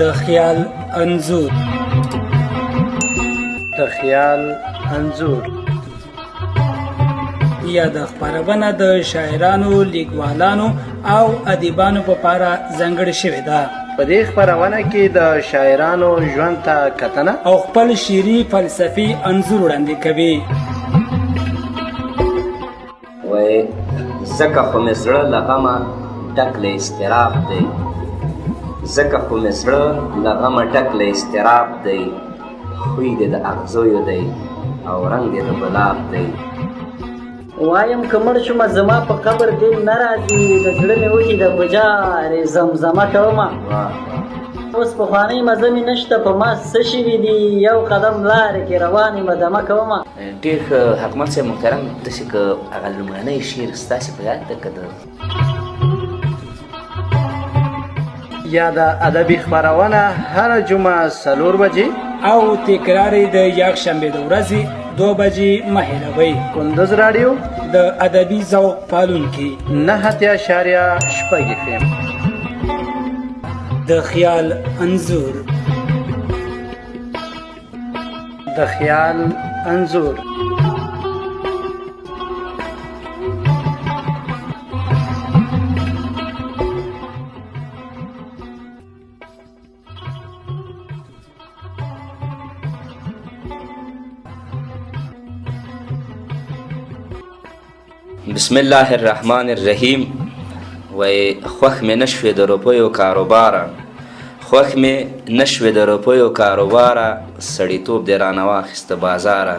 د خیال انځور. د خیال انځور یا د خپرونه د شاعرانو، لیکوالانو او ادیبانو په پاره ځانګړې شوې ده. په دې خپرونه کې د شاعرانو ژوند ته کتنه او خپل شعري فلسفي انځور وړاندې کوي. وای زکه خو مې زړه له غمه ډک له اضطراب دی، زکه خو مې زړه له غمه ډک له اضطراب دی، خوی دې د اغزیو دی او رنګ دې د ګلاب دی. وایم که مړ شومه زما په قبر دل نه راځي، د زړه مې وچې د ګجارې زمزمه کومه. اوس پخوانۍ مزه مې نشته، په ما څه شوي دي، یو قدم لارې کې روان یم دمه کومه. ډېر ښه حکومت صاحب محترم، داسې که هغه لومړنی شعر ستاسې په یاد ده که د یا د ادبي خپرونه هره جمعه 4 بجې او تکرار یې د یکشنبې د ورځې 2 بجې مه هېروئ. کندوز راډیو د ادبي ذوق پالونکي 9.6 FM. د خیال انځور. د خیال انځور بسم الله الرحمن الرحیم. وای خوښ مې نشوې د روپیو کاروباره، خوښ مې نشوې د روپیو کاروباره، سړیتوب دې رانه واخیسته بازاره.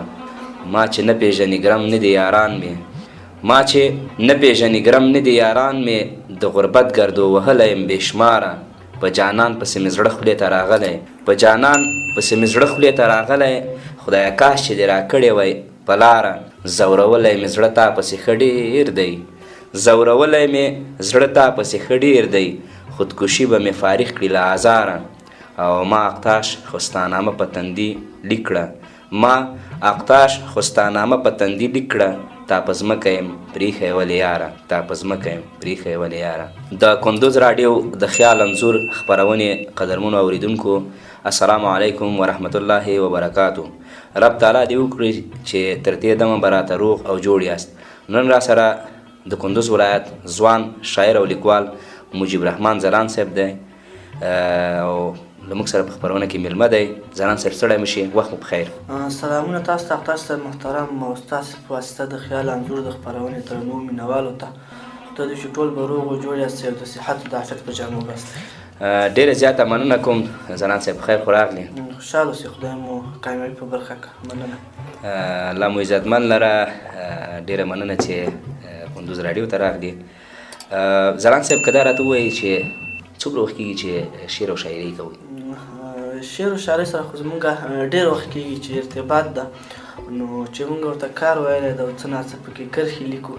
ما چې نه پېژنې ګرم نه دي یاران مې، ما چې نه پېژنې ګرم نه دي یاران مې، د غربت ګردو وهلی یم بې شماره. په جانان پسې مې زړه خولې ته راغلی، په جانان پسې مې زړه خولې ته راغلی، خدایه کاش چې دې راکړی وی په لاره. زورولی مې زړه تا پسې ښه ډېر دی، زورولی مې زړه تا پسې ښه ډېر دی، خودکشي به مې فارغ کړي له آزاره. او ما اقتاش خوستانامه په تندي لیک کړه، ما اقتاش خوستانامه په تندي لیک کړه، تا په ځمکه یم پریښی ولې یاره، تا په ځمکه یم پریښی ولې یاره. د کندوز راډیو د خیال انځور خپرونې قدرمنو اوریدونکو، السلام علیکم ورحمت الله وبرکاتو. رب تعالی دې وکړي چې تر دې دمه به راته روغ او جوړ یاست. نن را سره د کندوز ولایت ځوان شاعر او لیکوال مجیب رحمان زلان صاحب دی او له موږ سره په خپرونه کې میلمه دی. زلان صاحب ستړی مه شي، وخت مو پخیر. سلامونه تاسو ته، تاسو ته محترم او ستاسو په واسطه د خیال انځور د خپرونې درنو مینوالو ته خدای دې چې ټول به روغ او جوړ یاست او د صحت او د عافیت په جامو بستئ. ډېره زیاته مننه کوم زلان صاحب، خیر خو راغلې. خوشحاله اوسئ، خدای مو کامیابي په برخه کړه. مننه. الله مو عزتمن لره، ډېره مننه چې کندوز راډیو ته راغلې. زلان صاحب که دا راته ووایي چې څومره وخت کېږي چې شعر او شاعري کوئ؟ شعر او شاعرۍ سره خو زمونږ ډېر وخت کېږي چې ارتباط ده، نو چې مونږ ورته کار ویلی ده او څه ناڅه پکې کرښې لیکو،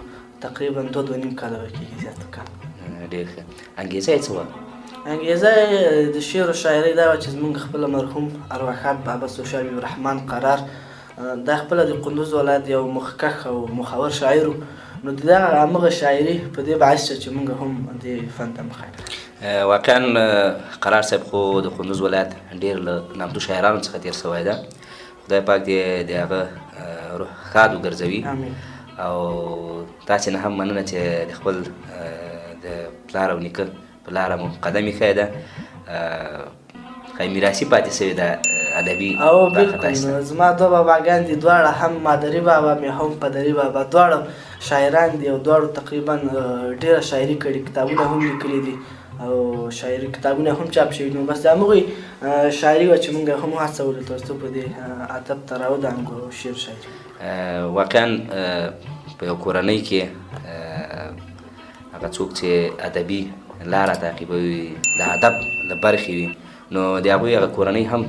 تقریبا 2-2.5 کاله به کېږي زیاته کار. ډېر ښه. انګېزه یې څه وه؟ انګېزه د شعر او شاعرۍ دا وه چې زمونږ خپله مرحوم ارواښاد بابا صوفي حبیب الرحمن قرار دا خپله د کندوز ولایت یو مخکښ او مخور شاعر و، نو د دغه همغه شاعري په دې باعث شوه چې مونږ هم دې فن ته مخه کړو. واقعا قرار صاحب خو د کندوز ولایت ډېر له نامتو شاعرانو څخه تېر سوی ده. خدای پاک دې د هغه روح ښاد وګرځوي. او تاسې نه هم مننه چې د خپل د پلار او نیکه په لاره مو قدم ایښی ده، ښایي میراثي پاتې سوې ده ادبي. او بلکل زما 2 باباګان دي، دواړه هم مادري بابا مې هم پدري بابا، دواړه شاعران دي او دواړو تقریبا ډېره شاعري کړې، کتابونه هم لیکلي دي او شاعري کتابونه هم چاپ شوي دي. بس د همغوی شاعري وه چې مونږ هم هڅولو تر څو په دې ادب ته راودانګو او شعر شاعري. واقعا په یو کورنۍ کې هغه څوک چې ادبي لاره تعقیبوي، د ادب له برخې وي، نو د هغوی هغه کورنۍ هم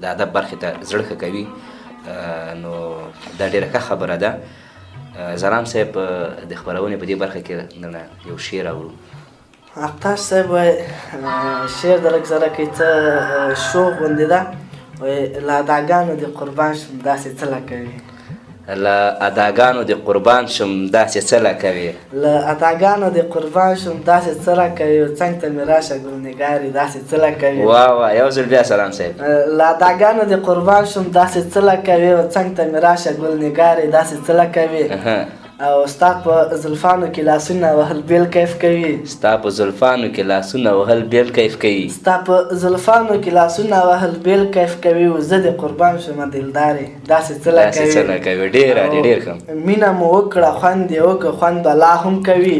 د ادب برخې ته زړه ښه کوي. نو دا ډېره ښه خبره ده. زلان صاحب د خپرونې په دې برخه کې نه یو شعر اورو. اقتاش صاحب وایي شعر د لږ زره کوي څه شوق غوندې ده، وایي له اداګانو دې قربان شم داسې څه لکه وي. له اداګانو د قربان شم داسې څه له کوې له اداګانو د قربان شم داسې څه له کوي څنګ ته مې راشه ګلنګارې داسې څه له کوي واه یو ځل بیا سلام صاحب له اداګانو د قربان شم داسې څه له کوي څنګ ته مې راشه ګلنګارې داسې څه له کوي او ستا په زلفانو کې لاسونه وهل بیل کیف کوي ستا په زلفانو کې لاسونه وهل بیل کیف کوي ستا په زلفانو کې لاسونه وهل بیل کیف کوي او زه د قربان شم دلدارې داسې څه له کوي داسې څه له کوي ډېر عالي ډېر ښه مینه مو وکړه خوند یې وکړه خوند به لا هم کوي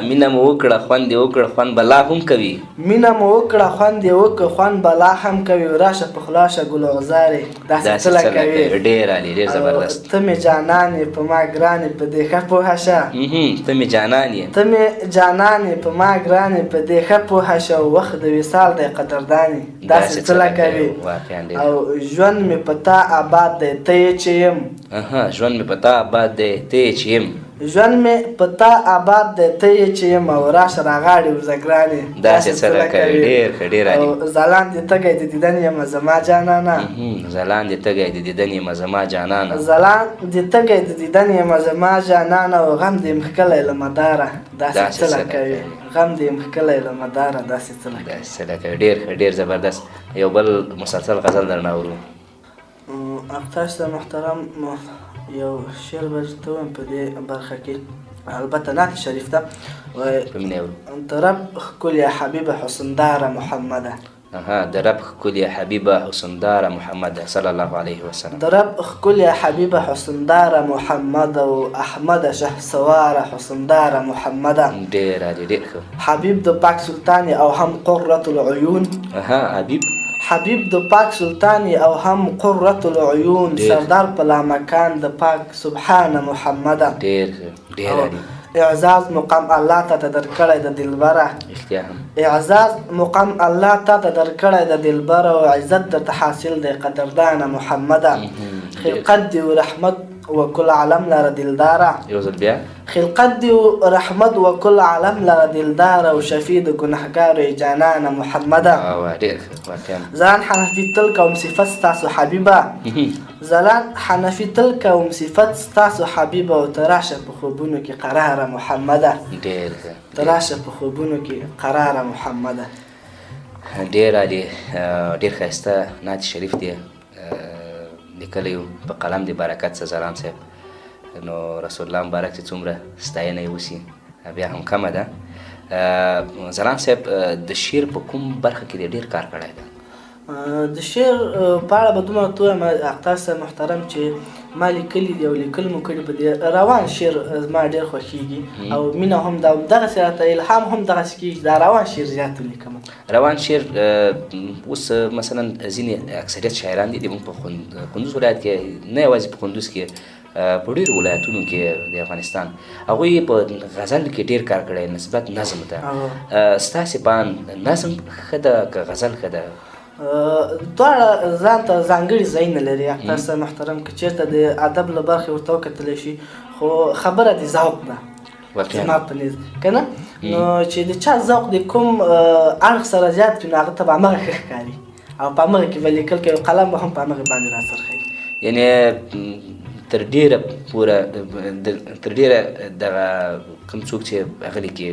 مینه مو وکړه خوند یې وکړه خوند به لا هم کوي مینه مو وکړه خوند یې وکړه خوند به لا هم کوي راشه په خلاشه ګلغزارې داسې څه له کوي ډېر عالي ډېر زبردست ته مې جانان یې په ما ګران یې په دې ښه پوهه شه ته مې جانان یې ته مې جانان یې په ما ګران یې په دې ښه پوهه شه وخت د وصال دی قدردان یې داسې څه له کوي او ژوند مې په تا آباد دی ته یې چې یم ژوند مې په تا آباد دی ته یې چې یم ژوند مې په تا آباد دی ته یې چې یم او راشه راغاړې وزه ګرانې داسې څه له کوي ډېر ښه ډېر عالي او ځلان دې تږی د دیدن یم زما جانانه ځلان دې تږی د دیدن یم زما جانانه ځلان دې تږی د دیدن یم زما جانانه او غم دې یم ښکلی له مداره داسې څه له کوي غم دې یم ښکلی له مداره داسې څه له کوي داسې څه له کوي ډېر ښه ډېر زبردست یو بل مسلسل غزل درنه اورو تاسو ته محترم یو شعر به درته ووایم په دې برخه کې البته نعت شریف ده وایي په مینه اورو د رب ښکلې حبیبه حسنداره محمده د رب ښکلې حبیبه حسنداره محمد صلی الله علیه وسلم د رب ښکلې حبیبه حسنداره محمد او احمد شهسواره حسنداره محمده ډېر عالي ډېر ښه حبیب د پاک سلطان او هم قرة العیون حبیب د پاک سلطان او هم قرة العیون سردار په لامکان د پاک سبحان محمده ډېر عالي اعزاز مقام الله ته درکړی د دلبره اعزاز مقام الله ته درکړی د دلبره او عزت درته حاصل دی قدردانه محمده خلقت دی رحمت وكل عالم لره دلداره یو ځل بیا خلقت دی رحمت وكل عالم لره دلداره او شفیع د ګنهګارو جانانه محمده ځان حنفي تل کوم صفت ستاسو حبیبه زلان حنفي تل کوم صفت ستاسو حبیبه او تراشه په خوبونو کې قراره محمده تراشه په خوبونو کې قراره محمده ډېر عالي ډېر ښایسته نعت شریف دی لیکلی په قلم د برکت څه زلان صاحب نو رسول الله مبارک چې څومره ستاینه یې وسي بیا هم کمه ده زلان صاحب د شعر په کوم برخه کې دی ډېر کار کړی ده د شعر په اړه به دومره ته وایم اختر صاحب محترم چې ما لیکلي دي او لیکل مو کړي په دې روان شعر زما ډېر خوښېږي او مینه هم دغسې راته الهام هم دغسې کېږي دا روان شعر زیات لیکم روان شعر اوس مثلا ځینې اکثریت شاعران دي زموږ په کندوز ولایت کې نه یوازې په کندوز کې په ډېرو ولایتونو کې د افغانستان هغوی په غزل کې ډېر کار کړی نسبت نظم ته ستاسې په نظم ښه ده که غزل ښه ده دواړه ځان ته ځانګړي ځایونه لري اختر صاحب محترم که چېرته د ادب له برخې ورته وکتلی شي خو خبره د ذوق ده زما په نیز که نه نو چې د چا ذوق د کوم اړخ سره زیات وي نو هغه ته به همغه ښه ښکاري او په همغه کې به لیکل کوي قلم به هم په همغې باندې راڅرخوي یعنې تر ډېره دغه کوم څوک چې هغه لیکي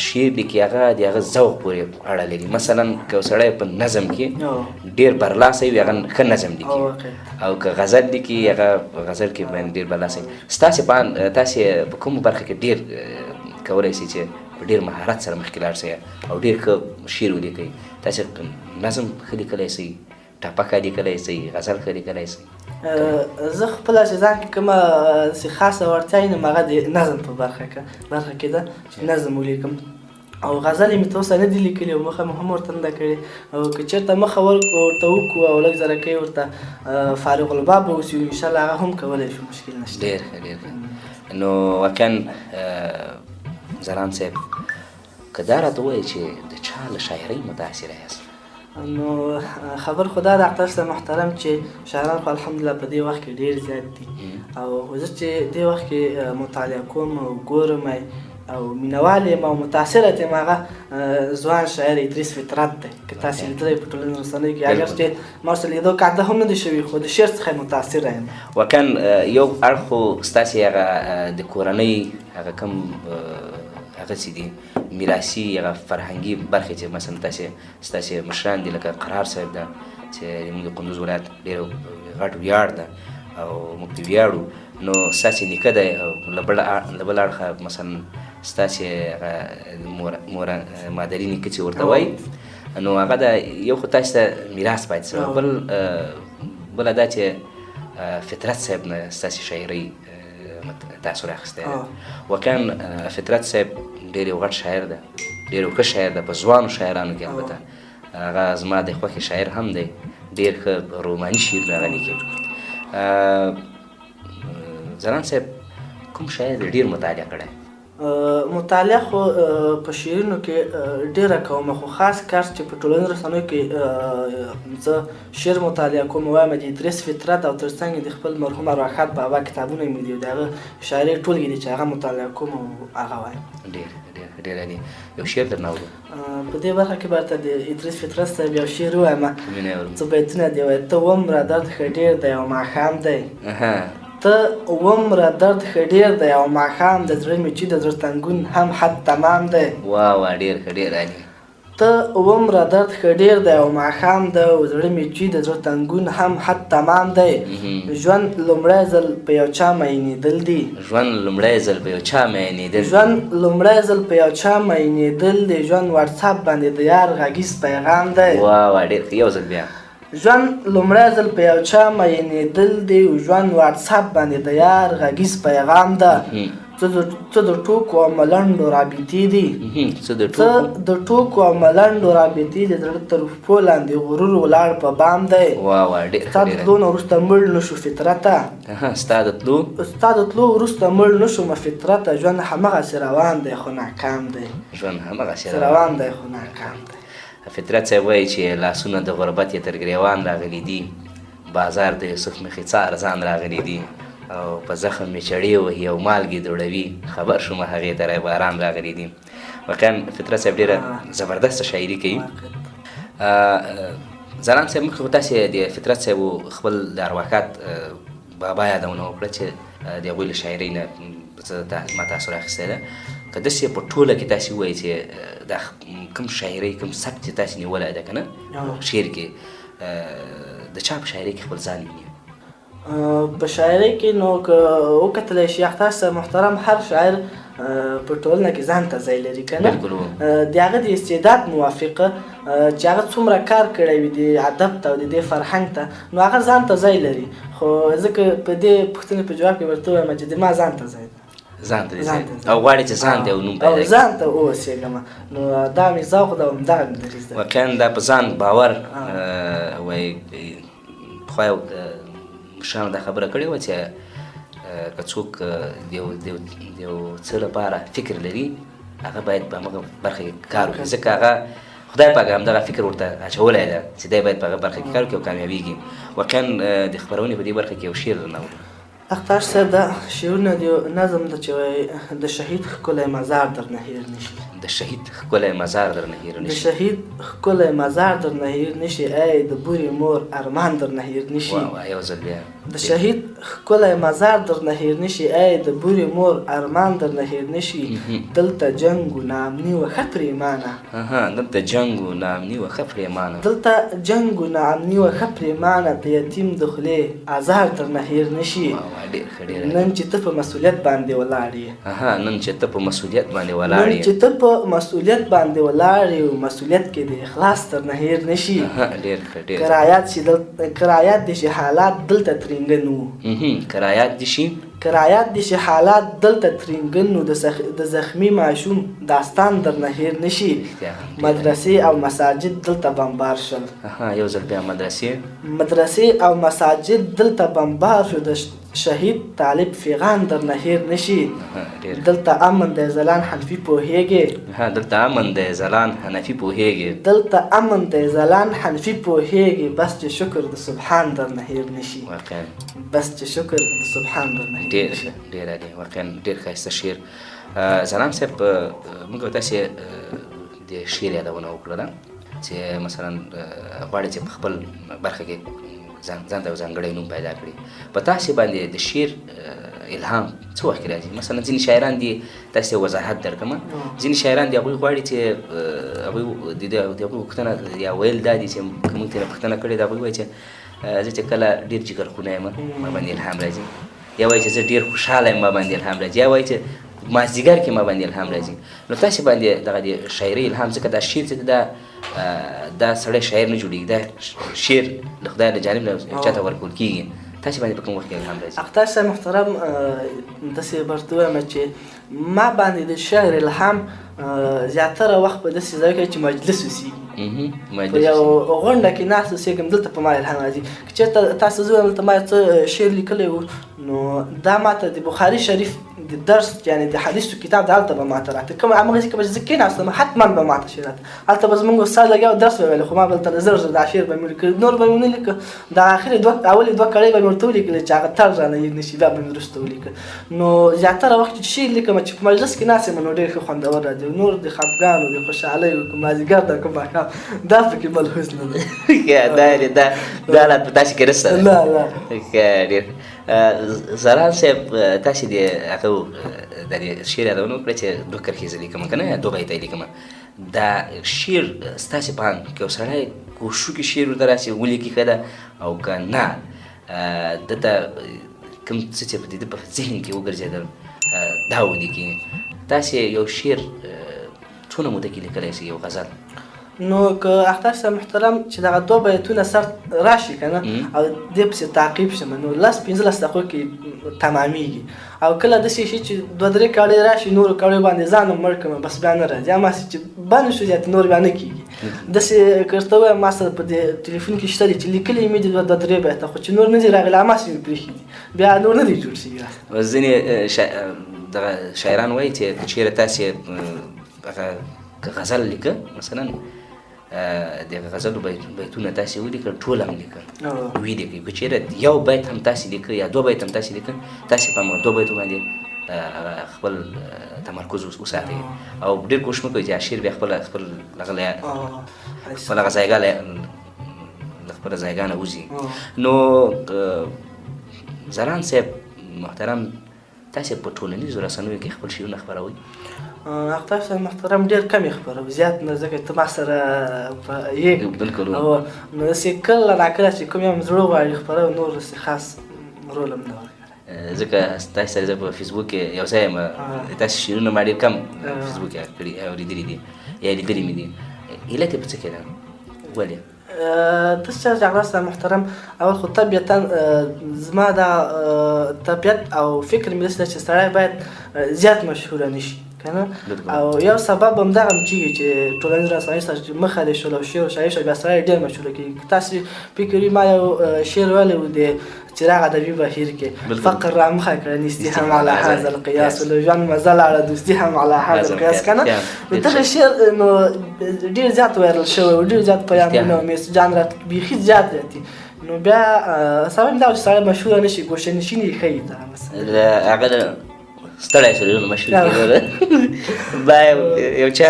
شعر لیکي هغه د هغه ذوق پورې اړه لري مثلا که یو سړی په نظم کې ډېر برلاسی وي هغه ښه نظم لیکي او که غزل لیکي هغه غزل کې باندې ډېر برلاسی تاسې په کومو برخه کې ډېر کولی شئ چې په ډېر مهارت سره مخکې لاړ شئ او ډېر ښه شعر ولیکئ تاسې نظم ښه لیکلی شئ ټپه ښه لیکلی شئ غزل ښه لیکلی شئ زه خپله چې ځان کې کومه داسې خاصه وړتیا وینم هغه د نظم په برخه کې ده چې نظم ولیکم او غزلې مې تر اوسه نه دي لیکلي او مخه مې هم ورته نه ده کړې او که چېرته مخه ورته وکړو او لږ زرکۍ ورته فارغ الباب واوسي انشاءالله هغه هم کولی شو مشکل نشته ډېر نو واقعا زلان صاحب که دا راته ووایي چې د چا له شاعرۍ متاثره یاست نو خبر خدا د اختر صاحب محترم چې شاعران خو الحمدلله په دې وخت کې ډېر زیات دي او زه چې دې وخت کې مطالعه کوم او ګورم او مینوال یم او متاثره یم هغه ځوان شاعر ادریس فطرت دی که تاسې لیدلی په ټولنیزو رسنیو کې اګر چې ما ورسره لیدو کاته هم نه دی شوي خو د شعر څخه متاثره یم واقعا یو اړخ خو ستاسې هغه د کورنۍ هغه کوم هغه څه دي میراثي هغه فرهنګي برخې چې مثلا ستاسې مشران دي لکه قرار صاحب ده چې زموږ د کندوز ولایت ډېر غټ ویاړ ده او موږ پرې ویاړو نو ستاسې نیکه دی او له بل اړخه مثلا ستاسې هغه مادري نیکه چې ورته وایي نو هغه د یو خو تاسې ته میراث پاتې شوی بله دا چې فطرت صاحب نه ستاسې شاعرۍ تاثر اخیستی دی واقعا فطرت صاحب ډېر یو غټ شاعر ده ډېر یو ښه شاعر ده په ځوانو شاعرانو کې البته هغه زما د خوښې شاعر هم دی ډېر ښه روماني شعرونه هغه لیکي ځلاند صاحب کوم شاعر ډېر مطالعه کړی مطالعه خو په شعرونو کې ډېره کوم خو خاص کار چې په ټولنیزو رسنیو کې زه شعر مطالعه کوم وایم د ادریس فطرت او تر څنګ د خپل مرحوم ارواښاد بابا کتابونه مې دي د هغه شاعري ټولګې دي چې هغه مطالعه کوم او هغه وایم ډېر دی یو شعر درنه اورو په دې برخه کې به ته د ادریس فطرت صاحب یو شعر ووایم څو بیتونه دي وایي ته ومره درد ښه ډېر دی او ماښام دی ته ومره درد ښه ډېر دی او ماښام د زړه مې چې د زړه تنګون هم حد تمام دی وا ډېر ښه ډېر عالي ته ومره درد ښه ډېر دی او ماښام د زړه مې چې د زړه تنګون هم حد تمام دی ژوند لومړی ځل په یو چا معینېدل دي ژوند لومړی ځل په یو چا معینېدل ژوند لومړی ځل په یو چا معینېدل دی ژوند واتساپ باندې د یار غږیز پیغام دی وا ډېر یو ځل بیا ژوند لومړی ځل په یو چا معینېدل دی ژوند واتساپ باندې د یار غږیز پیغام ده څه د ټوکو او ملنډو رابطې دي څه د ټوکو او ملنډو رابطې د زړه تر پښو لاندې غرور ولاړ په بام دی ستا د تلو نه وروسته مړ نه شو فطرته ستا د تلو وروسته مړ نه شومه فطرته ژوند همغسې روان دی خو ناکام دی ژوند همغسې روان دی خو ناکام دی فطرت صاحب وایي چې لاسونه د غربت یې تر ګریوان راغلي دي بازار د یوسف مخې څه ارزان راغلي دي او په زخم مې چړې وهي او مالګې دوړوي خبر شومه هغې ته باران راغلي دي واقعا فطرت صاحب ډېره زبردسته شاعري کوي ځلاند صاحب مخکې خو تاسې د فطرت صاحب خپل د ارواښاد بابا یادونه وکړه چې د هغوی له شاعرۍ نه ما تاثر اخیستی ده که داسې په ټوله کې تاسې ووایي چې دا کوم شاعرۍ کوم سبک چې تاسې نیولی ده که نه شعر کې د چا په شاعرۍ کې خپل ځان ویني په شاعرۍ کې نو که وکتلی شي اختر صاحب محترم هر شاعر په ټولنه کې ځان ته ځای لري که نه د هغه د استعداد موافقه چې هغه څومره کار کړی وي د ادب ته او د دې فرهنګ ته نو هغه ځان ته ځای لري خو ځکه په دې پوښتنې په جواب کې ورته ووایم چې د ما ځان ته ځای ده ځان ته دې او غواړې چې ځان ته یو نوم پیدا کړي ځان ته واوسېږم نو دا مې ذوق ده او همدغه مې دریځ ده واقعا دا په ځان باور وایي پخوا یو مشرانو دا خبره کړې وه چې که څوک د یو څه لپاره فکر لري هغه باید په همغه برخه کې کار وکړي ځکه هغه خدای پاک همدغه فکر ورته اچولی ده چې دی باید په هغه برخه کې کار وکړي او کامیابېږي واقعا د خپرونې په دې برخه کې یو شعر درنه اورو اختر صاحب دا شعرونه د یو نظم ده چې وایي د شهید ښکلی مزار درنه هېر نشي د شهید ښکلی مزار درنه هېر نشي د شهید ښکلی مزار درنه هېر نشي ای د بورې مور ارمان درنه هېر نشي یو ځل بیا د شهید ښکلی مزار درنه هېر نشي ای د بورې مور ارمان درنه هېر نشي دلته جنګ و ناامني وه ښه پرېمانه دلته جنګ و ناامني وه ښه پرېمانه دلته جنګ و ناامني وه ښه پرېمانه د یتیم د خولې ازار درنه هېر نشي نن چې ته په مسؤلیت باندې ولاړ یې نن چې ته په مسؤلیت باندې ولاړ یې نن چې ته په مسؤلیت باندې ولاړ یې او مسؤلیت کې د اخلاص درنه هېر نشي ډېر ښه ډېر کرایات دې شي حالات دلته ترینګن وو کرایات دې شي حالات دلته ترینګن نو د زخمي ماشوم داستان درنه هېر نشي مدرسې او مساجد دلته بمبار شول یو ځل بیا مدرسې او مساجد دلته بمبار شو د شهید طالب فیغان درنه هېر نشي دلته امن دی ځلان حنفي پوهېږي دلته امن دی ځلان حنفي پوهېږي دلته امن دی ځلان حنفي پوهېږي بس چې شکر د سبحان درنه هېر نشي واقعا بس چې شکر د سبحان درنه هېر نشي ډېر عالي واقعا ډېر ښایسته شعر ځلام صاحب موږ او تاسې د شعر یادونه وکړله چې مثلا غواړي چې په خپل برخه کې ځان ته یو ځانګړی نوم پیدا کړي. په تاسې باندې د شعر الهام څه وخت کې راځي؟ مثلا ځینې شاعران دي، تاسې وضاحت درکړم، ځینې شاعران دي هغوی غواړي چې هغوی د هغوی پوښتنه یا ویل دا دي چې که موږ ترې پوښتنه کړې ده، هغوی وایي چې زه چې کله ډېر جګرخونه یم ما باندې الهام راځي، یا وایي چې زه ډېر خوشحاله یم ما باندې الهام راځي، یا وایي چې مازدیګر کې ما باندې الهام راځي. نو تاسې باندې دغه د شاعري الهام، ځکه دا شعر چې دا سړی شاعر نه جوړېږي، دا شعر د خدای له جانب نه چا ته ورکول کېږي. تاسې باندې په کوم وخت کې الهام راځي؟ اختر صاحب محترم، داسې برته وایم چې ما باندې د شعر الهام زیاتره وخت په داسې ځای کې چې مجلس اوسېږي، په یو غونډه کې ناست اوسېږم، دلته په ما الهام راځي. که چېرته تاسو زه وایم دلته ما څه شعر لیکلی و، نو دا ماته د بخاري شریف د درس یعنې د حدیثو کتاب د هلته به ماته راته کوم همغسې که به زه کېناستم حتما به ماته شعر راته، هلته به زمونږ استاد لګیا و درس به ویلی، خو ما به دلته زر زر دا شعر به مې ولیکه، نور به مې ونه لیکه. د اخرې اولې دوه کړۍ به مې ورته ولیکلې چې هغه تړ رانه هېر نه شي، بیا به مې وروسته ولیکه. نو زیاتره وخت چې شعر لیکم چې په مجلس کې ناست یم نو ډېر ښه خوندور راځي، نور د خفګانو د خوشحالیو کوم مازدیګر ده کوم ماښام دا پکې ملحوظ نه ده. دا حالت په تاسې کې نشته؟ نه نه. ډېر زلام صاحب، تاسې د هغه د شعر یادونه وکړه چې دوه کرښې زه لیکم که نه، دوه بیته یې لیکم. دا شعر ستاسې په اند که یو سړی کوښښ وکړي شعر ورته راسي ولیکي ښه ده، او که نه ده ته کوم څه چې د ده په ذهن کې وګرځېدل دا ولیکي. تاسې یو شعر څونه موده کې لیکلی شئ، یو غزل؟ نو که اختر صاحب محترم چې دغه دوه بیتونه سر راشي که نه او دې پسې تعقیب شم، نو 10-15 دقیقو کې تمامیږي. او کله داسې شي چې 2-3 کړۍ راشي، نورو کړیو باندې ځان مړ کړم بس بیا نه راځي، هماسې چې بند شو زیات نور بیا نه کېږي. داسې که ورته ووایم ما سره په دې ټلیفون کې شته دي چې لیکلي مې دي 2-3 بیته، خو چې نور نه دي راغلي هماسې مې پرېښي دي، بیا نور نه دي جوړ شوي. ځینې دغه شاعران وایي چې که چېرې تاسې که غزل لیکه مثلا د غزلو بیتونه تاسې ولیکل ټول هم لیکل ویډیو کې، که چېرې یو بیت هم تاسې لیکه یا 2 بیت هم تاسې لیکه، تاسې په همغه 2 بیتو باندې خپل تمرکز وساتئ او ډېر کوښښ مه کوئ چې شعر بیا خپله هغه ځایګاه له خپله ځایګاه نه وځي. نو زلام صاحب محترم، تاسې په ټولنیزو رسنیو کې خپل شعرونه خپروئ؟ اختر صاحب محترم ډېر کم یې خپروي، زیات نه، ځکه ته ما سره یې نو داسې کله ناکله چې کوم یم زړه غواړي خپروي، نور داسې خاص رول هم نه ورکړی. ځکه تاسې سره زه په فیسبوک کې یو ځای یم، تاسې شعرونه ما ډېر کم فیسبوک کې اورېدلي دي یا لیدلي مې دي. علت یې په څه کې ده؟ ولې؟ داسې چې اختر صاحب محترم، اول خو طبیعتا زما دا طبیعت او فکر مې داسې ده چې سړی باید زیات مشهوره نه شي که نه، او یو سبب همدغه هم کېږي چې ټولنیز رسنیو سره چې مخه دې شول او شعر و شاعري شول، بیا سړی ډېر مشهوره کېږي. تاسې فکر وي ما یو شعر ویلی و د چراغ ادبي بهیر کې، فقر را مخه کړه نیستي هم علی هذا القیاس، له ژوند مزه لاړه دوستي هم علی هذا القیاس که نه. نو دغه شعر نو ډېر زیات وایرل شوی و، ډېر زیات پیغامونه او میسجان راته بیخي زیات دي. نو بیا سبب دا و چې سړی مشهوره نه شي، ګوشه نشیني یې ښیي ته هغه ستړی شو ډېر مشهور کېدل. با یو چا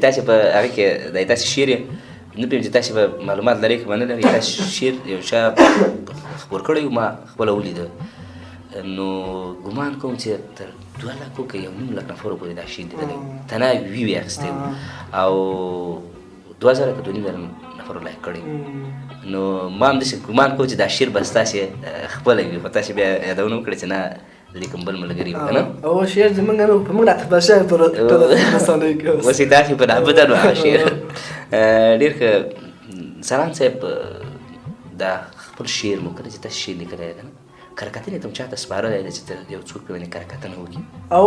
تاسې په هغه کې د تاسې شعر یې نه پوهېږم چې تاسې به معلومات لرئ که به نه لرئ، تاسې شعر یو چا خپور کړی و، ما خپله ولیده. نو ګمان کوم چې تر 2 لکو که 1.5 لک نفرو پورې دا شعر لیدلی تنها ویو یې اخیستی و او 2000 که 2.5 نفرو لایک کړی. نو ما هم داسې ګمان کوم چې دا شعر به ستاسې خپله وي، خو تاسې بیا یادونه وکړه چې نه لیکم بل ملګري و که نه. او شعر زمونږ نه په موږ راته بل شوی په رسنیو کې اوس یې تاسې په نابده نو هغه شعر ډېر ښه. زلام صاحب، دا خپل شعر مو کله چې تاسې شعر لیکلی دی که نه، کرکتنې ته مو چاته سپارلی دی چې ته یو څوک پرې باندې کرکتنه وکړي؟ او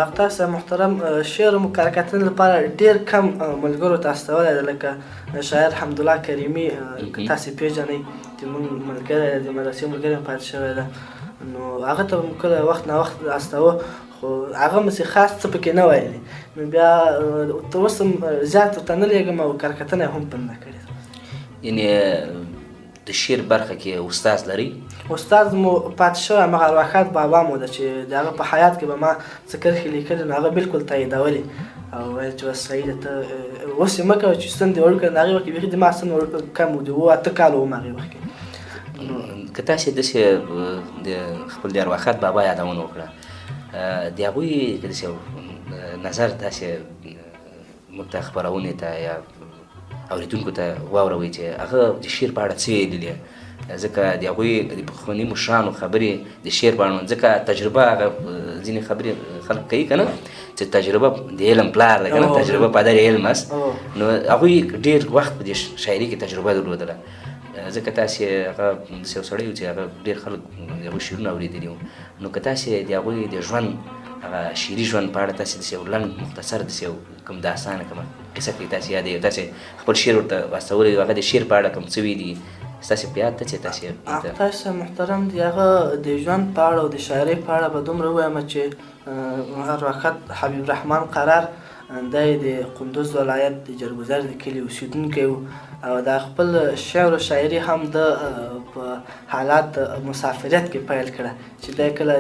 اختر صاحب محترم، شعر مو کرکتنې لپاره ډېر کم ملګرو ته استولی دی، لکه شاعر حمدالله کریمي که تاسې پېژنئ چې مونږ ملګری دی، د مدرسې ملګری هم پاتې شوی دی. نو هغه ته مو کله وخت نا وخت استوه، خو هغه مې خاص څه پکې نه ویلي. نو بیا تر اوسه زیات ورته نه لېږم او کرکتنه یې هم بند نه کړې ده. یعنې د شعر برخه کې استاد لري؟ استاد مو پاتې شوی همغه ارواښاد بابا مو ده چې د هغه په حیات کې به ما څه کرښې لیکلې نو هغه بالکل تاییدولې او ویل چې بس صحیح ده ته اوس یې مه کوه چې ستن دې وړ کړه د هغې وخت کې بیخي دماغ ستن وړ کم و د 8 کاله وم هغې وخت کې. که تاسې داسې د خپل د ارواښاد بابا یادونه وکړه د هغوی که داسې نظر تاسې موږ ته خپرونې ته یا اورېدونکو ته واوروئ چې هغه د شعر په اړه څه ویلي ځکه د هغوی د پخواني مشرانو خبرې د شعر په اړه ځکه تجربه هغه ځینې خبرې خلک کوي که نه چې تجربه د علم پلار ده که نه تجربه پدر علم است نو هغوی ډېر وخت په دې شاعري کې تجربه درلودله ځکه تاسې هغه داسې یو سړی و چې هغه ډېر خلک د هغوی شعرونه اورېدلي وو نو که تاسې د هغوی د ژوند هغه شعري ژوند په اړه تاسې داسې یو لنډ مختصر داسې یو کوم داستانه کومه قصه کې تاسې یادوي تاسې خپل شعر ورته واستولی هغه د شعر په اړه کوم څه ویلي ستاسې په یاد ته چې تاسې تاسو محترم د هغه د ژوند په اړه او د شاعرۍ په اړه به دومره ووایم چې ارواښاد حبیب الرحمن قرار دی د قندوز ولایت د جرګوزر د کلي اوسېدونکی و او دا خپل شعر و شاعري هم د په حالات مسافرت کې پیل کړه چې دی کله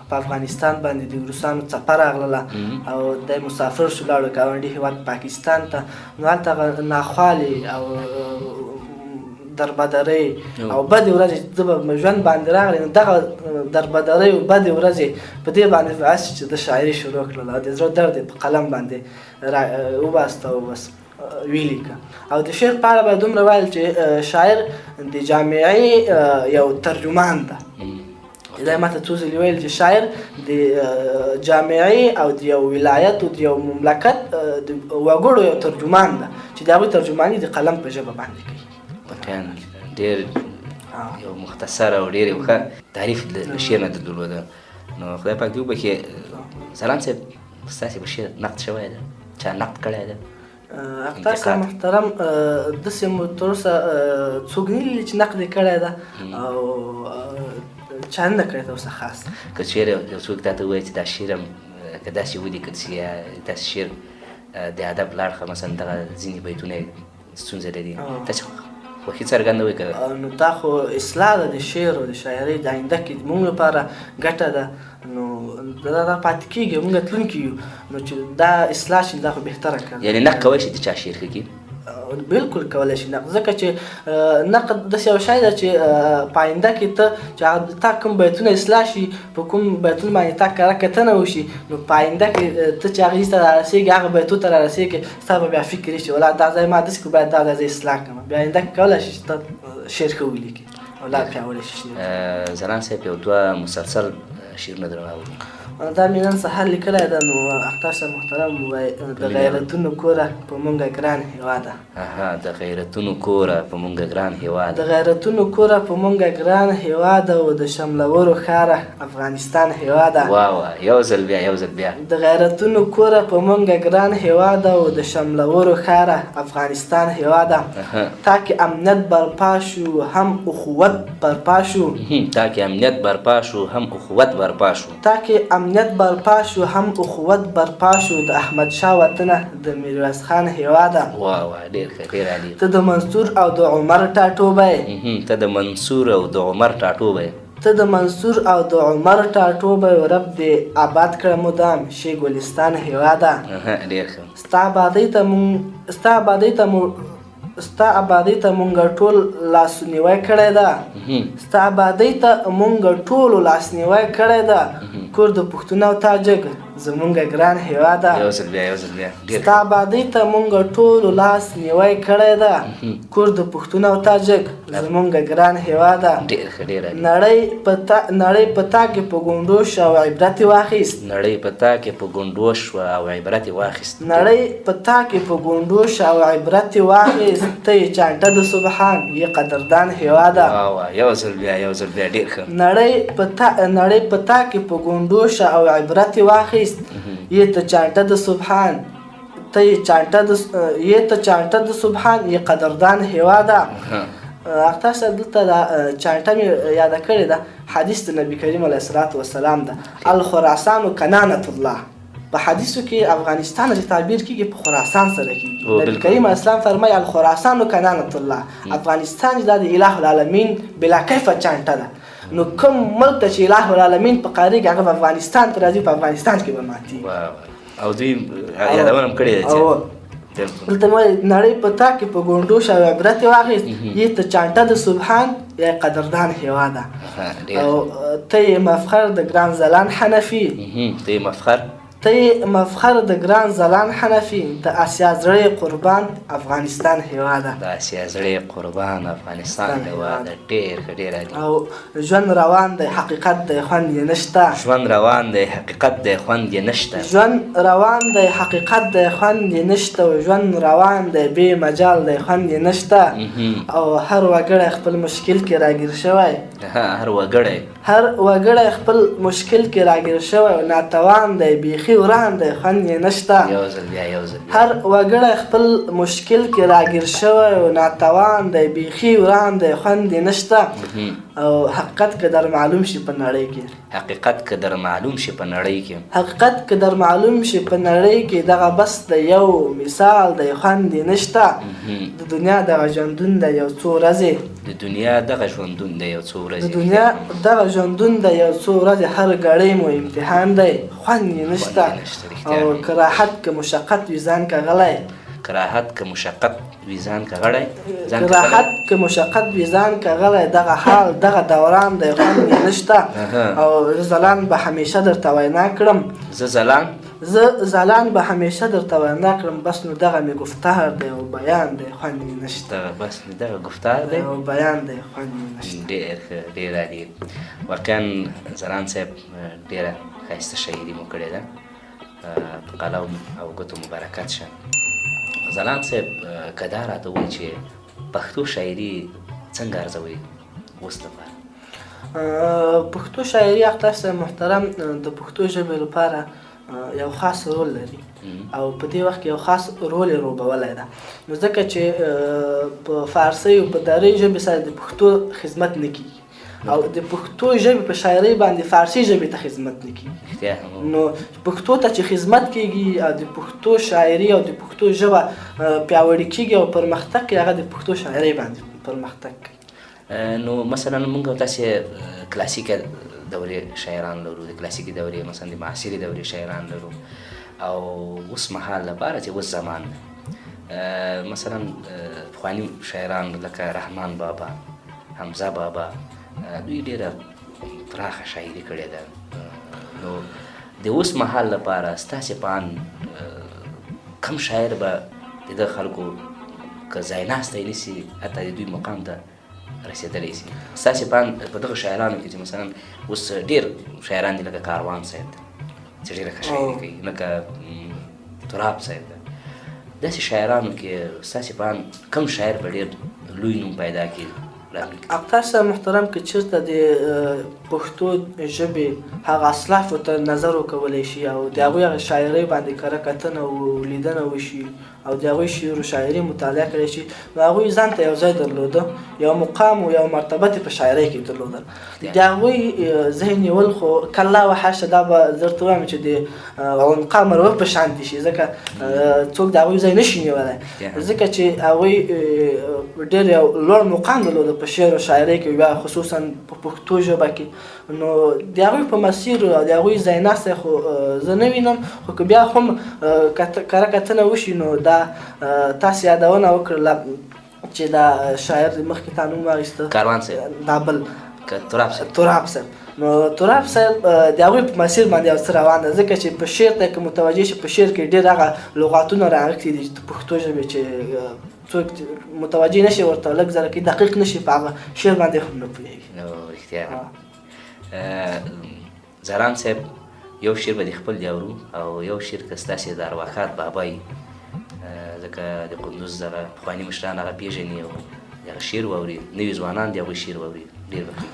په افغانستان باندې د روسانو څپه راغله او دی مسافر شو لاړو ګاونډي هېواد پاکستان ته نو هلته هغه ناخوالې او دربدرۍ او بدې ورځې زه به ژوند باندې راغلی نو دغه دربدرۍ او بدې ورځې په دې باندې باعث چې د شاعري شروع کړله او د زړه درد یې په قلم باندې وباسته او بس ویلي که او د شعر په اړه به دومره ویل چې شاعر د جامعې یو ترجمان ده دا ماته څو ځلې ویل چې شاعر د جامعې او د یو ولایت او د یو مملکت د وګړو یو ترجمان ده چې د هغوی ترجماني د قلم په ژبه باندې کوي. ډېر یو مختصر او ډېر یو ښه تعریف د شعر نه درلوده نو خدای پاک دې وبخښي ځلاند صاحب ستاسې په شعر نقد شوی ده چا نقد کړی ده؟ تاسو محترم داسې مو تر اوسه څوک نه لیدلي چې نقد یې کړی ده او چا نه کړی ده اوسه خاص. که چېرې یو څوک تا ته ووایي چې دا شعر هم که داسې ولیکل سي یا داسې شعر د ادب له اړخه مثلا دغه ځینې بیتونه یې ستونزه لري تاسې خوښي څرګندوئ که نو دا خو اصلاح ده د شعر او د شاعرۍ د آینده کې زموږ لپاره ګټه ده نو دا پاتې کېږي موږ تلونکي یو نو چې دا اصلاح شي دا خو بهتره کار یعنې نقد کولی شي د چا شعر ښه کړي؟ بالکل کولی شي نقد ځکه چې نقد داسې یو شی ده چې په آینده کې ته چې تا کوم بیتونه اصلاح شي په کوم بیتونه باندې تا کره کتنه وشي نو په آینده کې ته چې هغې ته رارسېږي هغه بیتو ته رارسېږي ستا به بیا فکر شي ولا دا ځای ما داسې کړو باید دا ځای اصلاح کړم بیا آینده کې کولی شي چې ته شعر ښه ولیکې او لا پیاوړی شي. ځلاند صاحب یو دوه مسلسل شعرونه درنه اورو دا مې نن سهار لیکلی ده نو اختر صاحب محترم ووایي د غیرتونو کوره په مونږه ګران هېواده د غیرتونو کوره په مونږه ګران هېواده د غیرتونو کوره په مونږه ګران هېواده او د شملورو ښاره افغانستان هېواده یو ځل بیا یو ځل بیا د غیرتونو کوره په مونږه ګران هېواده او د شملورو ښاره افغانستان هېواده تاکې امنیت برپا شو هم اخوت برپا شو تاکې امنیت برپا شو هم اخوت برپا شو تاکې امنیت برپا شو هم اخوت برپا شو د احمد شاه وطنه د میرویس خان هېواده ډېر ښه ډېر عالي ته د منصور او د عمر ټاټوبی ته د منصور او د عمر ټاټوبی ته د منصور او د عمر ټاټوبی رب دې آباد کړه مدام شي ګلستان هېواده ډېر ښه ستا آبادۍ ته مونږ ټول لاسنیوی کړی ده ستا آبادۍ ته مونږ ټولو لاسنیوی کړی ده کور د پښتون او تاجک زمونږ ګران هېواده ستا آبادۍ ته مونږ ټولو لاسنیوی کړی ده کور د پښتون او تاجک زمونږ ګران هېواده نړۍ په تا کې په ګونډو شوه او عبرت یې واخیست نړۍ په تا کې په ګونډو شوه او عبرت یې واخیست نړۍ په تا کې په ګونډو شوه او عبرت یې واخیست ته یې چانټه د سبحان یې قدردان هېواده یو ځل بیا یو ځل بیا ډېر ښه نړۍ په تا کې په ګونډو شه او عبرت یې واخیست یې ته چانټه د سبحان ته یې چانټه د سبحان یې قدردان هېواده اختر صاحب دلته دا چانټه مې یاده کړې ده حدیث د نبي کریم علیه الصلاة والسلام ده الخراسان کنانة الله په حدیثو کې افغانستان چې تعبیر کېږي په خراسان سره کېږي. بالکل. نبی کریم اسلام فرمایي الخراسان کنانة الله، افغانستان چې دا د اله العالمین بلا کیفه چانټه ده. نو کوم ملک ته چې اله العالمین په قاره کې هغه په افغانستان ته راځي، په افغانستان کې به ماتي. او دوی یادونه هم کړې ده چې دلته مې نړۍ په تا کې په ګونډو شو عبرت واخیست، یې ته چانټه د سبحان یا قدردان هیواده او ته مفخر د ګران زلان حنفي، ته مفخر د ګران زلان حنفي، د اسیا زړې قربان افغانستان هیواده، د اسیا زړې قربان افغانستان هیواده. ډېر ښه، ډېر عالي. او ژوند روان دی حقیقت دی خوند یې نشته، ژوند روان دی حقیقت دی خوند یې نشته، ژوند روان دی حقیقت دی خوند یې نشته، او ژوند روان دی بې مجال دی خوند یې نشته. او هر وګړی خپل مشکل کې راګیر شوی، هر وګړی خپل مشکل کې راګیر شوی، او ناتوان دی بیخي وران دی خوند یې نشته. هر وګړی خپل مشکل کې راګیر شوی، او ناتوان دی بیخي وران دی خوند یې نشته. او حقیقت که در معلوم شي په نړۍ کې، حقیقت که در معلوم شي په نړۍ کې، حقیقت که در معلوم شي په نړۍ کې، دغه بس د یو مثال دی خوند یې نشته. د دنیا دغه ژوندون دی یو څو ورځې، د دنیا دغه ژوندون دی یو څو ورځې، د دنیا دغه ژوندون دی یو څو ورځې، هر ګړی مو امتحان دی خوند یې نشته. او که راحت که مشقت وي ځان که غلی، کراحت که مشقت وي ځان که غړی، راحت که مشقت وي ځان که غلی، دغه حال دغه دوران دی خوند یې نشته. او زلان به همیشه درته وینا کړم، زه زلان به همیشه درته وینا کړم، بس نو دغه مې گفتار دی او بیان دی خوند یې نشته. بس نو دغه گفتار دی او بیان دی خوند یې نشته. ډېر ښه، ډېر عالي. واقعا زلان صاحب ډېره ښایسته شاعري مو کړې ده، په قلم او ګوتو مبارکات شه. زلان صاحب که دا راته ووایي چې پښتو شاعري څنګه ارزوئ اوس لپاره؟ پښتو شاعري اختر صاحب محترم د پښتو ژبې لپاره یو خاص رول لري، او په دې وخت کې یو خاص رول یې روبولی ده. نو ځکه چې په فارسي او په دري ژبې سره د پښتو خدمت نه کېږي، او د پښتو ژبې په شاعرۍ باندې فارسي ژبې ته خدمت نه کېږي. نو پښتو ته چې خدمت کېږي او د پښتو شاعري او د پښتو ژبه پیاوړې کېږي او پرمختګ کوي، هغه د پښتو شاعرۍ باندې پرمختګ کوي. نو مثلا موږ او تاسې کلاسیکه دورې شاعران لرو، د کلاسیکي دورې مثلا د معاصرې دورې شاعران لرو، او اوس مهال لپاره چې اوس زمان مثلا پخواني شاعران لکه رحمان بابا، حمزه بابا، دوی ډېره پراخه شاعري کړې ده. نو د اوس مهال لپاره ستاسې په اند کوم شاعر به د دغه خلکو که ځای ناستی نیسي حتی د دوی مقام ته رسېدلی سي؟ ستاسې په اند په دغه شاعرانو کې چې مثلا اوس ډېر شاعران دي لکه کاروان صاحب ده چې ډېره ښه شاعري کوي، لکه تراب صاحب ده، داسې شاعرانو کې ستاسې په اند کوم شاعر به ډېر لوی نوم پیدا کړي؟ اختر صاحب محترم که چېرته د پښتو ژبې هغه اسلافو ته نظر وکولی شي او د هغوی هغه شاعرۍ باندې کره کتنه او لیدنه وشي او د هغوی شعر و شاعري مطالعه کړی شي، نو هغوی ځان ته یو ځای درلوده، یو مقام او یو مرتبه په شاعرۍ کې درلودل. د هغوی ذهن نیول خو کله وحشه دا به درته وایم چې د عنقا مروه په شان دي شي، ځکه څوک د هغوی ځای نشي نیولی، ځکه چې هغوی ډېر یو لوړ مقام درلوده په شعر و شاعرۍ کې، بیا خصوصا په پښتو ژبه کې. نو د هغوی په مسیر او د هغوی ځای ناستی خو زه نه وینم، خو که بیا هم کره کتنه وشي نو دا تاسې یادونه وکړله چې دا شاعر مخکې تا نوم واخیسته کاروان صاحب، دا بل تراب صاحب. نو تراب صاحب د هغوی په مسیر باندې یو څه روان ده، ځکه چې په شعر ته که متوجه شي، په شعر کې ډېر هغه لغاتونه راغښتي دي د پښتو ژبې چې څوک متوجه نشي ورته لږ ځله کې دقیق نشي په هغه شعر باندې هم نه پوهېږي. رښتیا زران صاحب یو شعر به د خپل دی اورو، او یو شعر که ستاسې د ارواښاد بابا یي، ځکه د قندوز دغه پخواني مشران هغه پېژني او دغه شعر واوري، نوي ځوانان د هغوی شعر واوري، ډېر به ښه.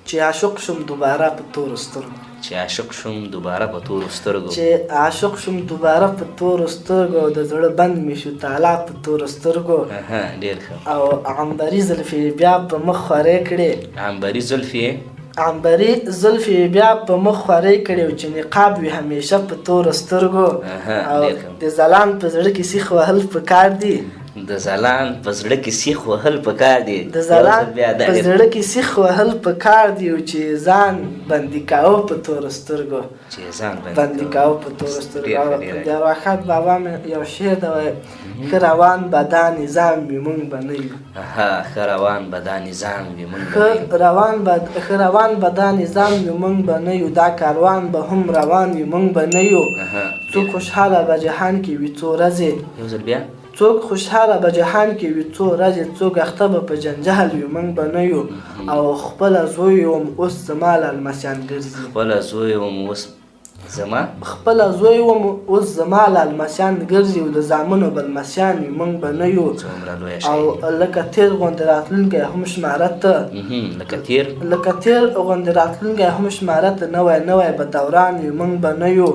چې عاشق شم دوباره په تورو سترګو، چې عاشق شم دوباره په تورو سترګو، چې عاشق شم دوباره په تورو سترګو، د زړه بند مې شو تالا په تورو سترګو. ډېر ښه. او عنبري زلفې بیا په مخ خورې کړې، عنبري زلفې عنبري زلفې بیا په مخ خورۍ کړې چې نقاب وي همیشه په تورو سترګو او د ځلان په زړه کې سیخ وهل پکار دي د ځلان په زړه کې سیخ وهل پکار دي د ځلان په زړه کې سیخ وهل پکار دي چې ځان بندي کاوه په تورو سترګو بندي کاوه په تورو سترګو د ارواښاد بابا مې یو شعر دی وایي ښه روان به دا نظام وي موږ به نه یو ښه روان به دا نظام وي موږ ښه روان به دا نظام وي موږ به نه یو دا کاروان به هم روان وي موږ به نه یو څوک خوشحاله به جهان کې وي څو ورځې یو ځل بیا څوک خوشحاله به جهان کې وي څو ورځې څوک اخته به په جنجال وي موږ به نه یو او خپله زوی وم اوس زما لالمسیان ګرځي خپله زوی وم اوس زما لالمسیان ګرځي او د زامنو به لمسیان وي موږ به نه یو او لکه تیر غوندې راتلونکی هم شماره ته لکه تیر غوندې راتلونکی هم شماره ته نوی به دوران وي موږ به نه یو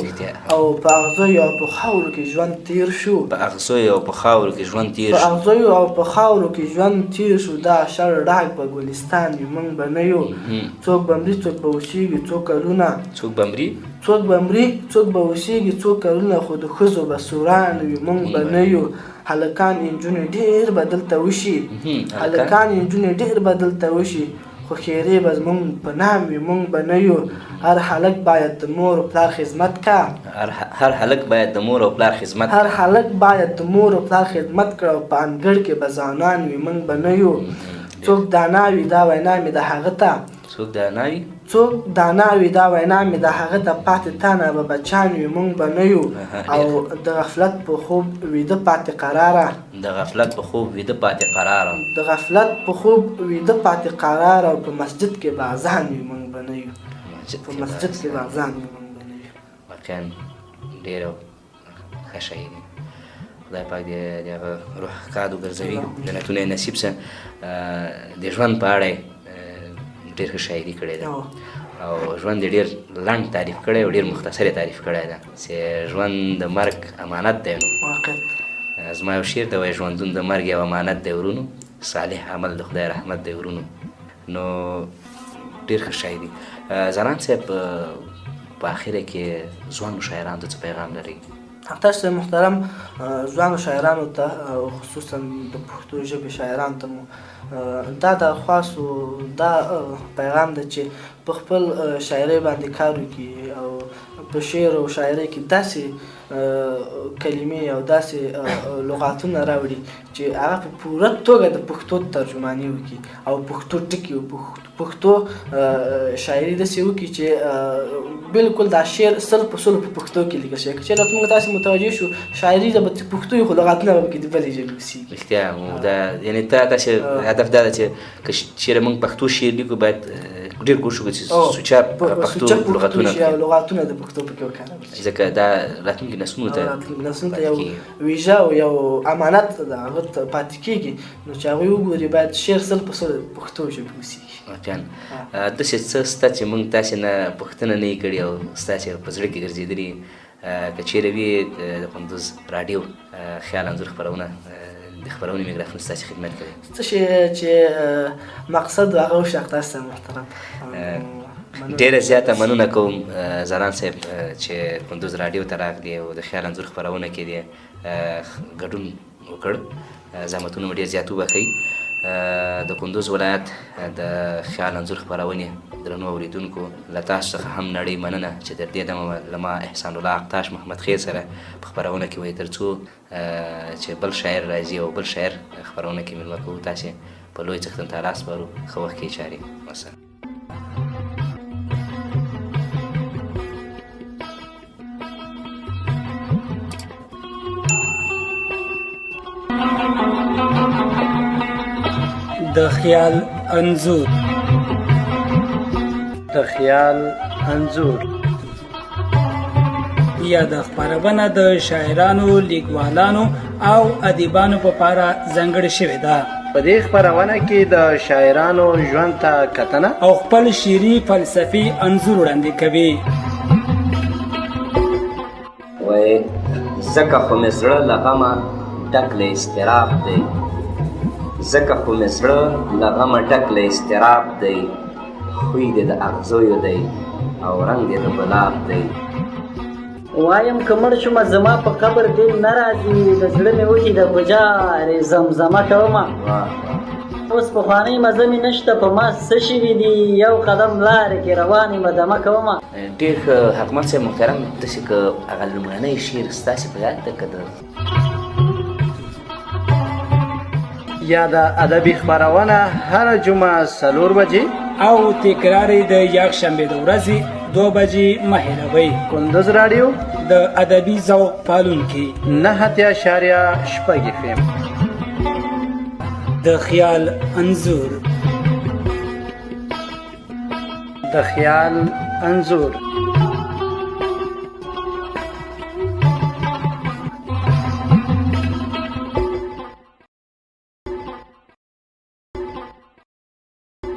او په اغزیو او په خاورو کې ژوند تیر شو دا شر ډاک به ګلستان وي موږ به نه یو څوک به مري څوک به اوسېږي څو کلونه څوک به اوسېږي څو کلونه خو د ښځو به سوران وي موږ به نه یو هلکان نجونې ډېر به دلته وشي خو خیرې به زموږ په نام وي موږ به نه یو هر هلک باید د مور او پلار خدمت کړه او په انګړ کې به ځوانان وي موږ به نه یو څوک دانا وي دا وینا مې د هغه ته پاتې تانه به بچان وي موږ به نه یو او د غفلت په خوب ویده پاتې قراره او په مسجد کې به اذان وي موږ به نه یو واقعا ډېره ښه شاعري خدای پاک دې د هغه روح ښاد وګرځوي جنتونه یې نصیب شه د ژوند په اړه ډېر ښه شاعري کړې ده او ژوند یې ډېر لنډ تعریف کړی او ډېر مختصر یې تعریف کړی ده چې ژوند د مرګ امانت دی نو زما یو شعر ته وایي ژوندون د مرګ یو امانت دی ورونو صالح عمل د خدای رحمت دی ورونو نو ډېر ښه شاعري ځلان صاحب په اخره کې ځوانو شاعرانو ته څه پیغام لرئ؟ تاسو محترم ځوانو شاعرانو ته خصوصا د پښتو ژبې شاعرانو ته مو دا درخواست دا پیغام ده چې په خپل شاعرۍ باندې کار وکړي او په شعر او شاعرۍ کې داسې کلمې او داسې لغاتونه راوړي چې هغه په پوره توګه د پښتو ترجماني وکړي او پښتو ټکي او پښتو شاعري داسې وکړي چې بالکل دا شعر 100% په پښتو کې لیکل شوی چې موږ تاسې متوجه شو شاعري د پښتو خو لغاتونه به پکې د بلې ژبې وسیږي رښتیا یعنې تاسې هدف دا ده چې که چېرې موږ پښتو شعر لیکو باید ډېر کوشش وکړو چې سوچه پښتو لغاتونه د پښتو پکې وکارول شي ځکه دا راتلونکي نسلونو ته یو ویژه او یو امانت د هغه پاتې کېږي نو چې هغوی وګوري باید شعر 100% پښتو ژبې وسیږي واقعا داسې څه شته چې موږ تاسې نه پوښتنه نه یې کړې او ستاسې په زړه کې ګرځېدلي که چېرې وي د کندوز راډیو خیال انځور خپرونه د خپرونې میکرافون ستاسې خدمت کوي څه شی چې مقصد هغه وشاق تاسې محترم ډېره زیاته مننه کوم ځلان صاحب چې کندوز راډیو ته راغلي او د خیال انځور خپرونه کې دې ګډون وکړ زحمتونه مو ډېر زیات وبښئ د کندوز ولایت د خیال انځور خپرونې درنو اورېدونکو له تاسو څخه هم نړۍ مننه چې تر دې دمه له ما احسان الله اقتاش محمد خیر سره په خپرونه کې وایي تر څو چې بل شاعر راځي او بل شاعر خپرونه کې مېلمه کوو تاسې په لوی څښتن ته لاس سپارو ښه وخت کې چارې وسلام د خیال انځور یا د خپرونه د شاعرانو لیکوالانو او ادیبانو په پاره ځانګړې شوې ده په دې خپرونه کې د شاعرانو ژوند ته کتنه او خپل شعري فلسفي انځور وړاندې کوي وایي ځکه خو مې زړه له غمه ډک له اضطراب دی خوی دې د اغزیو دی او رنګ دې د ګلاب دی. وایم که مړ شومه زما په قبر دل نه راځي، د زړه مې وچې د ګجارې زمزمه کومه. اوس پخوانۍ مزه مې نشته، په ما څه شوي دي، یو قدم لارې کې روان یم دمه کومه. ډېر ښه حکومت صاحب محترم، داسې که هغه لومړنی شعر ستاسې په یاد ده که د یا د ادبي خپرونه هره جمعه 4 بجې او تکرار یې د یکشنبې د ورځې 2 بجې مه هېروئ. کندوز راډیو د ادبي ذوق پالونکي 9.6 FM د خیال انځور. د خیال انځور